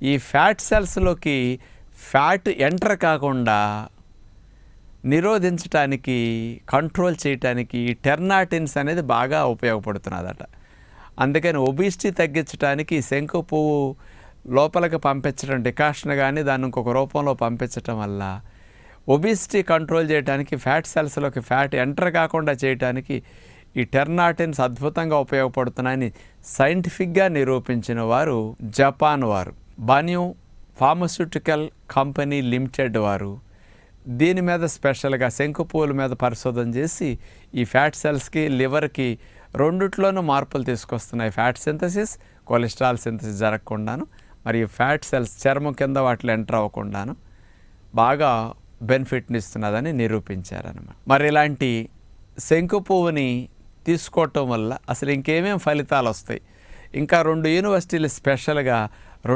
ఈ fat సెల్స్లోకి fat enter కాకుండా నిరోధించడానికి, కంట్రోల్ చేయటానికి ఈ టెర్నాటిన్స్ అనేది బాగా ఉపయోగపడుతున్నదట. అందుకని ఒబిసిటీ తగ్గించడానికి శంకు పువ్వు లోపలికి పంపించడం డికాషన్ కానీ దాన్ని ఇంకొక రూపంలో పంపించడం వల్ల ఒబిసిటీ కంట్రోల్ చేయడానికి, ఫ్యాట్ సెల్స్లోకి ఫ్యాట్ ఎంటర్ కాకుండా చేయడానికి ఈ టెర్నాటిన్స్ అద్భుతంగా ఉపయోగపడుతున్నాయని సైంటిఫిక్గా నిరూపించిన వారు జపాన్ వారు. బాన్యూ ఫార్మస్యూటికల్ కంపెనీ లిమిటెడ్ వారు దీని మీద స్పెషల్గా శంకు పువ్వుల మీద పరిశోధన చేసి ఈ ఫ్యాట్ సెల్స్కి, లివర్కి రెండిట్లోనూ మార్పులు తీసుకొస్తున్నాయి. ఫ్యాట్ సింథసిస్, కొలెస్ట్రాల్ సింథసిస్ జరగకుండాను, మరియు ఫ్యాట్ సెల్స్ చర్మం కింద వాటిలో ఎంటర్ అవ్వకుండాను బాగా బెనిఫిట్ని ఇస్తున్నదని నిరూపించారన్నమాట. మరి ఇలాంటి శంకు పువ్వుని తీసుకోవటం వల్ల అసలు ఇంకేమేం ఫలితాలు వస్తాయి? ఇంకా 2 యూనివర్సిటీలు స్పెషల్గా